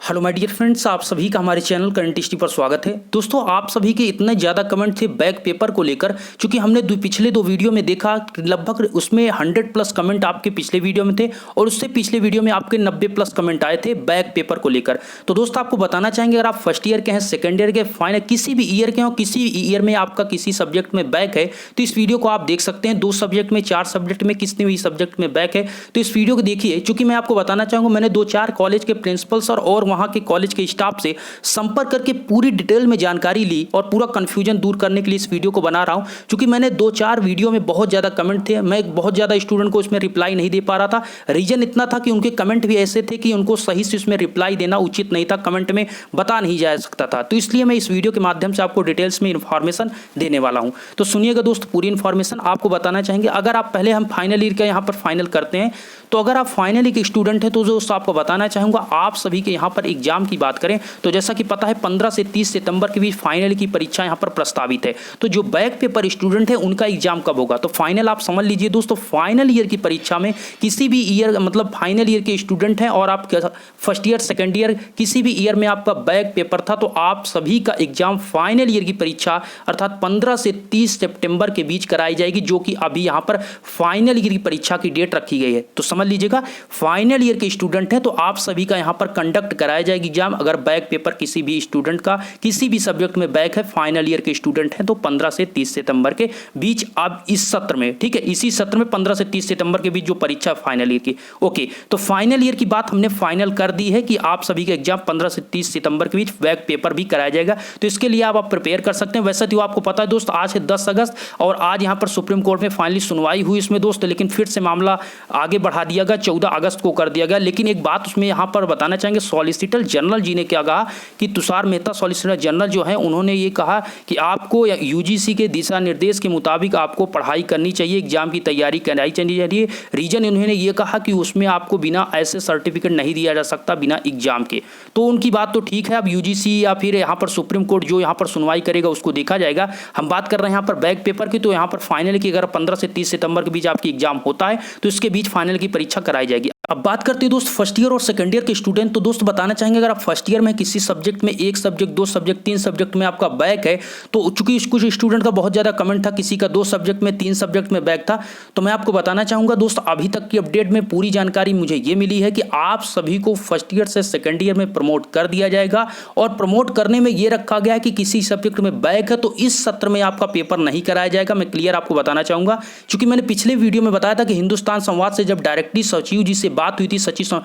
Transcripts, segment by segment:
Hello my dear friends, आप सभी का हमारे चैनल करंट हिस्ट्री पर स्वागत है। दोस्तों, आप सभी के इतने ज़्यादा कमेंट थे बैक पेपर को लेकर, क्योंकि हमने पिछले दो वीडियो में देखा लगभग उसमें 100+ कमेंट आपके पिछले वीडियो में थे और उससे पिछले वीडियो में आपके 90+ कमेंट आए थे बैक पेपर को लेकर। तो दोस्तों, आपको बताना चाहेंगे, अगर आप फर्स्ट ईयर के हैं, सेकेंड ईयर के, फाइनल किसी भी ईयर के हो, किसी ईयर में आपका किसी सब्जेक्ट में बैक है तो इस वीडियो को आप देख सकते हैं। 2 सब्जेक्ट में, 4 सब्जेक्ट में, किसी भी सब्जेक्ट में बैक है तो इस वीडियो को देखिए। चूंकि मैं आपको बताना चाहूँगा, मैंने 2-4 कॉलेज के प्रिंसिपल्स और वहाँ के कॉलेज के स्टाफ से संपर्क करके पूरी डिटेल में जानकारी ली और पूरा कंफ्यूजन दूर करने के लिए इस वीडियो को बना रहा हूं। क्योंकि मैंने 2-4 वीडियो में बहुत ज़्यादा कमेंट थे, मैं बहुत ज़्यादा स्टूडेंट को इसमें रिप्लाई नहीं दे पा रहा था। रीजन इतना था कि उनके कमेंट भी ऐसे थे कि उनको सही से इसमें रिप्लाई देना उचित नहीं था, कमेंट में बता नहीं जा सकता था। तो इसलिए मैं इस वीडियो के माध्यम से आपको डिटेल्स में इन्फॉर्मेशन देने वाला हूँ। तो सुनिएगा दोस्त, पूरी इन्फॉर्मेशन आपको बताना चाहेंगे। अगर आप पहले हम फाइनल ईयर का यहाँ पर फाइनल करते हैं, तो अगर आप फाइनल ईयर के स्टूडेंट हैं तो दोस्तों आपको बताना चाहूँगा, आप सभी के यहाँ पर एग्जाम की बात करें तो जैसा कि पता है 15 से 30 सितंबर के बीच फाइनल की परीक्षा यहाँ पर प्रस्तावित है। तो जो बैक पेपर स्टूडेंट है उनका एग्जाम कब होगा, तो फाइनल आप समझ लीजिए दोस्तों, फाइनल ईयर की परीक्षा में किसी भी ईयर, मतलब फाइनल ईयर के स्टूडेंट हैं और आप फर्स्ट ईयर, सेकेंड ईयर, किसी भी ईयर में आपका बैक पेपर था, तो आप सभी का एग्जाम फाइनल ईयर की परीक्षा अर्थात 15 से 30 सितंबर के बीच कराई जाएगी, जो कि अभी यहाँ पर फाइनल ईयर की परीक्षा की डेट रखी गई है। तो समझ लीजिएगा, फाइनल ईयर के स्टूडेंट हैं तो आप सभी का यहाँ पर कंडक्ट कराया जाएगा एग्जाम। अगर बैक पेपर किसी भी स्टूडेंट का किसी भी सब्जेक्ट में बैक है, फाइनल ईयर के स्टूडेंट हैं, तो 15 से 30 सितंबर के बीच आप इस सत्र में, ठीक है, इसी सत्र में 15 से 30 सितंबर के बीच जो परीक्षा फाइनल ईयर की, ओके। तो फाइनल ईयर की बात हमने फाइनल कर दी है कि आप सभी का एग्जाम 15 से 30 सितंबर के बीच बैक पेपर भी कराया जाएगा। तो इसके लिए आप प्रिपेयर कर सकते हैं। वैसे तो आपको पता है दोस्त, आज है 10 अगस्त और आज यहाँ पर सुप्रीम कोर्ट में फाइनली सुनवाई हुई इसमें दोस्त, लेकिन फिर से मामला आगे बढ़ा दिया गया, 14 अगस्त को कर दिया गया। लेकिन एक बात उसमें यहाँ पर बताना चाहेंगे, सॉलिसिटर जनरल जी ने क्या कहा कि तुषार मेहता सॉलिसिटर जनरल जो है, उन्होंने ये कहा कि आपको यूजीसी के दिशा निर्देश के मुताबिक आपको पढ़ाई करनी चाहिए, एग्जाम की तैयारी कराई चाहिए। रीजन उन्होंने ये कहा कि उसमें आपको बिना ऐसे सर्टिफिकेट नहीं दिया जा सकता बिना एग्जाम के। तो उनकी बात तो ठीक है, अब यूजीसी या फिर यहाँ पर सुप्रीम कोर्ट जो यहाँ पर सुनवाई करेगा उसको देखा जाएगा। हम बात कर रहे हैं यहाँ पर बैक पेपर की, तो यहाँ पर फाइनल की अगर 15 से 30 सितंबर के बीच आपकी एग्जाम होता है तो इसके बीच फाइनल की परीक्षा कराई जाएगी। अब बात करते हैं दोस्त फर्स्ट ईयर और सेकंड ईयर के स्टूडेंट। तो दोस्त बताना चाहेंगे, अगर आप फर्स्ट ईयर में किसी सब्जेक्ट में, 1 सब्जेक्ट, 2 सब्जेक्ट, 3 सब्जेक्ट में आपका बैक है, तो चूंकि कुछ स्टूडेंट का बहुत ज़्यादा कमेंट था, किसी का 2 सब्जेक्ट में, 3 सब्जेक्ट में बैक था, तो मैं आपको बताना चाहूँगा दोस्त, अभी तक की अपडेट में पूरी जानकारी मुझे ये मिली है कि आप सभी को फर्स्ट ईयर से सेकेंड ईयर में प्रमोट कर दिया जाएगा। और प्रमोट करने में ये रखा गया है कि किसी सब्जेक्ट में बैक है तो इस सत्र में आपका पेपर नहीं कराया जाएगा। मैं क्लियर आपको बताना चाहूँगा, क्योंकि मैंने पिछले वीडियो में बताया था कि हिंदुस्तान संवाद से जब डायरेक्टली सचिव जी से बात हुई थी, सचिव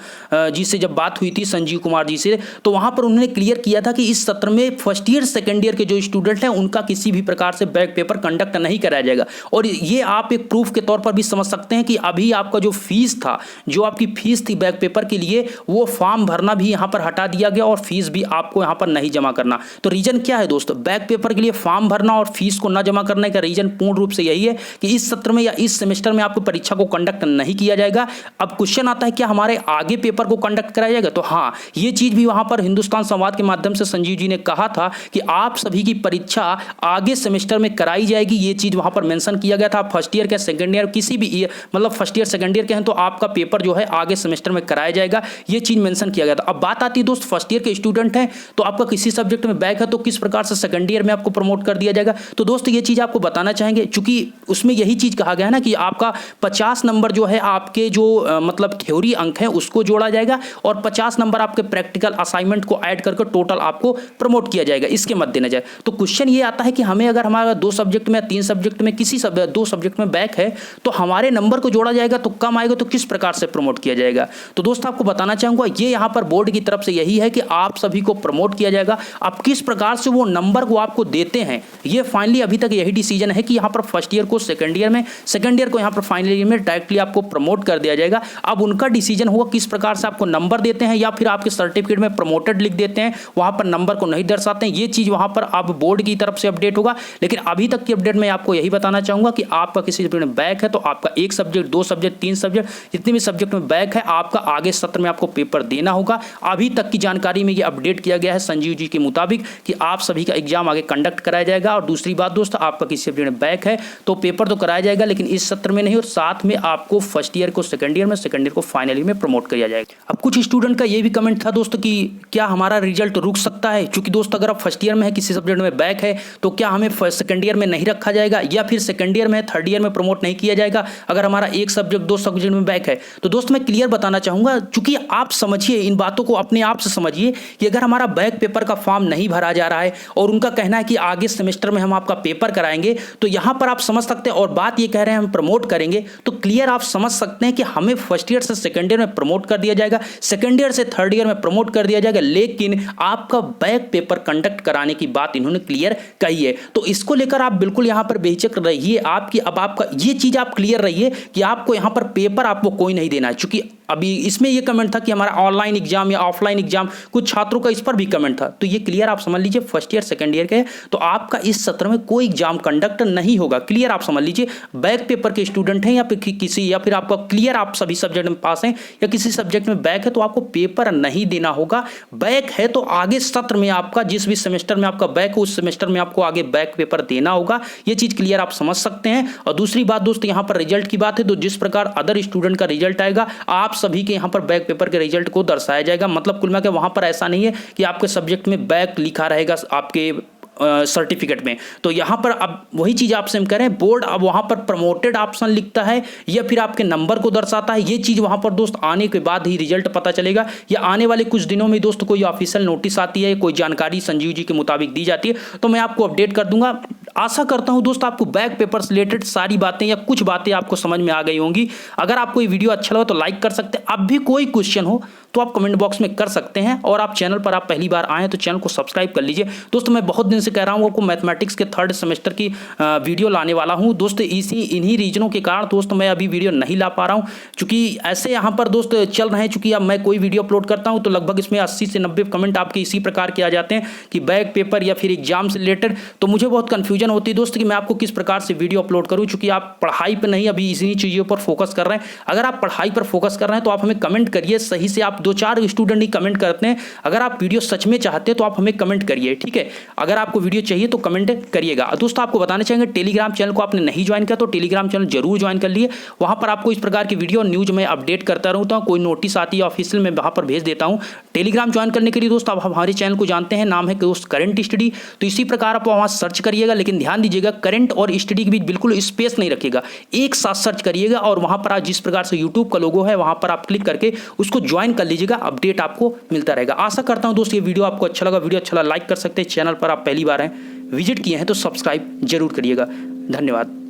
जी से जब बात हुई थी, संजीव कुमार जी से, तो वहां पर उन्होंने क्लियर किया था कि इस सत्र में फर्स्ट ईयर, सेकंड ईयर के जो स्टूडेंट हैं उनका किसी भी प्रकार से बैक पेपर कंडक्ट नहीं कराया जाएगा। और ये आप एक प्रूफ के तौर पर भी समझ सकते हैं कि अभी आपका जो फीस था, जो आपकी फीस थी बैक पेपर के लिए, वो फॉर्म भरना भी यहां पर हटा दिया गया और फीस भी आपको यहां पर नहीं जमा करना। तो रीजन क्या है दोस्तों, बैक पेपर के लिए फॉर्म भरना और फीस को न जमा करने का रीजन पूर्ण रूप से यही है कि इस सत्र में या इस सेमेस्टर में आपको परीक्षा को कंडक्ट नहीं किया जाएगा। अब क्वेश्चन आता है, क्या हमारे आगे पेपर को कंडक्ट कराया जाएगा? तो हाँ, ये चीज भी वहां पर हिंदुस्तान संवाद के माध्यम से संजीव जी ने कहा था कि आप सभी की परीक्षा आगे सेमेस्टर में कराई जाएगी। ये चीज वहां पर मेंशन किया गया था। फर्स्ट ईयर के, सेकंड ईयर, किसी भी ईयर, मतलब फर्स्ट ईयर सेकंड ईयर के हैं तो आपका पेपर जो है आगे सेमेस्टर में कराया जाएगा, ये चीज मेंशन किया गया था। अब बात आती है दोस्त, फर्स्ट ईयर के स्टूडेंट हैं तो आपका किसी सब्जेक्ट में बैक है तो किस प्रकार से सेकंड ईयर में आपको प्रमोट कर दिया जाएगा? तो दोस्त ये चीज आपको बताना चाहेंगे, चूंकि उसमें यही चीज कहा गया है ना कि आपका 50 नंबर जो है आपके जो मतलब थ्योरी अंक है उसको जोड़ा जाएगा और 50 नंबर आपके प्रैक्टिकल असाइनमेंट को ऐड करके टोटल आपको प्रमोट किया जाएगा। इसके मद्देनजर तो क्वेश्चन ये आता है कि हमें अगर हमारा 2 सब्जेक्ट में, 3 सब्जेक्ट में, किसी 2 सब्जेक्ट में बैक है तो हमारे नंबर को जोड़ा जाएगा तो कम आएगा, तो किस प्रकार से प्रमोट किया जाएगा? तो दोस्त आपको बताना चाहूंगा, ये यहाँ पर बोर्ड की तरफ से यही है कि आप सभी को प्रमोट किया जाएगा। अब किस प्रकार से वो नंबर को आपको देते हैं, ये फाइनली अभी तक यही डिसीजन है कि यहाँ पर फर्स्ट ईयर को सेकंड ईयर में, सेकंड ईयर को यहाँ पर फाइनल ईयर में डायरेक्टली आपको प्रमोट कर दिया जाएगा। अब उनका डिसीजन होगा किस प्रकार से आपको नंबर देते हैं, या फिर आपके सर्टिफिकेट में प्रमोटेड लिख देते हैं, वहां पर नंबर को नहीं दर्शाते हैं। ये चीज वहां पर अब बोर्ड की तरफ से अपडेट होगा। लेकिन अभी तक की अपडेट में आपको यही बताना चाहूंगा कि आपका किसी सब्जेक्ट में बैक है तो आपका 1 सब्जेक्ट, 2 सब्जेक्ट, 3 सब्जेक्ट, जितने भी सब्जेक्ट में बैक है आपका आगे सत्र में आपको पेपर देना होगा। अभी तक की जानकारी में ये अपडेट किया गया है संजीव जी के मुताबिक कि आप सभी का एग्जाम आगे कंडक्ट कराया जाएगा। और दूसरी बात दोस्त, आपका किसी सब्जेक्ट में बैक है तो पेपर तो कराया जाएगा लेकिन इस सत्र में नहीं, और साथ में आपको फर्स्ट ईयर को सेकंड ईयर में, सेकंड ईयर को फाइनली में प्रमोट किया जाएगा। अब कुछ स्टूडेंट का ये भी कमेंट था दोस्तों कि क्या हमारा रिजल्ट रुक सकता है, क्योंकि दोस्त अगर आप फर्स्ट ईयर में है, किसी सब्जेक्ट में बैक है, तो क्या हमें सेकंड ईयर में नहीं रखा जाएगा, या फिर सेकंड ईयर में थर्ड ईयर में प्रमोट नहीं किया जाएगा अगर हमारा एक सब्जेक्ट दो सब्जेक्ट में बैक है। तो दोस्त मैं क्लियर बताना चाहूंगा, चूंकि आप समझिए इन बातों को, अपने आप से समझिए कि अगर हमारा बैक पेपर का फॉर्म नहीं भरा जा रहा है और उनका कहना है कि आगे सेमेस्टर में हम आपका पेपर कराएंगे, तो यहां पर आप समझ सकते हैं, और बात ये कह रहे हैं हम प्रमोट करेंगे, तो क्लियर आप समझ सकते हैं कि हमें फर्स्ट ईयर से सेकंड ईयर में प्रमोट कर दिया जाएगा, सेकंड ईयर से थर्ड ईयर में प्रमोट कर दिया जाएगा, लेकिन आपका बैक पेपर कंडक्ट कराने की बात इन्होंने क्लियर कही है। तो इसको लेकर आप बिल्कुल यहां पर बेहिचक रहिए। आपकी अब आपका ये चीज आप क्लियर रहिए कि आपको यहां पर पेपर आपको कोई नहीं देना है, क्योंकि अभी इसमें ये कमेंट था कि हमारा ऑनलाइन एग्जाम या ऑफलाइन एग्जाम, कुछ छात्रों का इस पर भी कमेंट था। तो ये क्लियर आप समझ लीजिए, फर्स्ट ईयर सेकंड ईयर के, तो आपका इस सत्र में कोई एग्जाम कंडक्ट नहीं होगा। क्लियर आप समझ लीजिए, बैक पेपर के स्टूडेंट हैं या फिर किसी, या फिर आपका क्लियर आप सभी सब्जेक्ट में पास हैं या किसी सब्जेक्ट में बैक है, तो आपको पेपर नहीं देना होगा। बैक है तो आगे सत्र में आपका जिस भी सेमेस्टर में आपका बैक है, उस सेमेस्टर में आपको आगे बैक पेपर देना होगा। ये चीज क्लियर आप समझ सकते हैं। और दूसरी बात दोस्तों, यहां पर रिजल्ट की बात है, तो जिस प्रकार अदर स्टूडेंट का रिजल्ट आएगा, आप सभी के यहां पर बैक पेपर के रिजल्ट को दर्शाया जाएगा। मतलब कुल मिलाकर वहां पर ऐसा नहीं है कि आपके सब्जेक्ट में बैक लिखा रहेगा आपके सर्टिफिकेट में। तो यहां पर अब वही चीज आपसे हम कह रहे हैं, बोर्ड अब वहां पर प्रमोटेड ऑप्शन लिखता है या फिर आपके नंबर को दर्शाता है। ये चीज वहां पर दोस्त आने के बाद ही रिजल्ट पता चलेगा, या आने वाले कुछ दिनों में दोस्त कोई ऑफिशियल नोटिस आती है, कोई जानकारी संजीव जी के मुताबिक दी जाती है, तो मैं आपको अपडेट कर दूंगा। आशा करता हूं दोस्त आपको बैक पेपर से रिलेटेड सारी बातें या कुछ बातें आपको समझ में आ गई होंगी। अगर आपको ये वीडियो अच्छा लगा तो लाइक कर सकते हैं। अब भी कोई क्वेश्चन हो तो आप कमेंट बॉक्स में कर सकते हैं, और आप चैनल पर आप पहली बार आए तो चैनल को सब्सक्राइब कर लीजिए। दोस्तों मैं बहुत दिन से कह रहा हूं आपको मैथमेटिक्स के थर्ड सेमेस्टर की वीडियो लाने वाला हूं दोस्तों। इन्हीं रीजनों के कारण दोस्तों मैं अभी वीडियो नहीं ला पा रहा हूं, क्योंकि ऐसे यहाँ पर दोस्त चल रहे हैं। चूंकि अब मैं कोई वीडियो अपलोड करता हूँ तो लगभग इसमें 80 से 90 कमेंट आपके इसी प्रकार के आ जाते हैं कि बैक पेपर या फिर एग्जाम से रिलेटेड, तो मुझे बहुत कन्फ्यूजन होती है दोस्त कि मैं आपको किस प्रकार से वीडियो अपलोड करूँ, चूंकि आप पढ़ाई पर नहीं अभी इन्हीं चीज़ों पर फोकस कर रहे हैं। अगर आप पढ़ाई पर फोकस कर रहे हैं तो आप हमें कमेंट करिए सही से। आप 2-4 स्टूडेंट ही कमेंट करते हैं। अगर आप वीडियो सच में चाहते हैं तो आप हमें कमेंट करिए, ठीक है। अगर आपको वीडियो चाहिए तो कमेंट करिएगा। दोस्तों आपको बताना चाहेंगे, टेलीग्राम चैनल को आपने नहीं ज्वाइन किया तो टेलीग्राम चैनल जरूर ज्वाइन कर लिए। वहां पर आपको इस प्रकार की वीडियो न्यूज में अपडेट करता रहता हूं। कोई नोटिस आती है ऑफिशियल में वहां पर भेज देता हूं। टेलीग्राम ज्वाइन करने के लिए दोस्त आप हमारे चैनल को जानते हैं, नाम है दोस्त करंट स्टडी। तो इसी प्रकार आप वहां सर्च करिएगा, लेकिन ध्यान दीजिएगा करंट और स्टडी के बीच बिल्कुल स्पेस नहीं रखिएगा, एक साथ सर्च करिएगा। और वहां पर आप जिस प्रकार से यूट्यूब का लोगो है वहां पर आप क्लिक करके उसको ज्वाइन कर लीजिएगा, अपडेट आपको मिलता रहेगा। आशा करता हूं दोस्त ये वीडियो आपको अच्छा लगा। वीडियो अच्छा लगा लाइक कर सकते हैं। चैनल पर आप पहली बार हैं, विजिट किए हैं तो सब्सक्राइब जरूर करिएगा। धन्यवाद।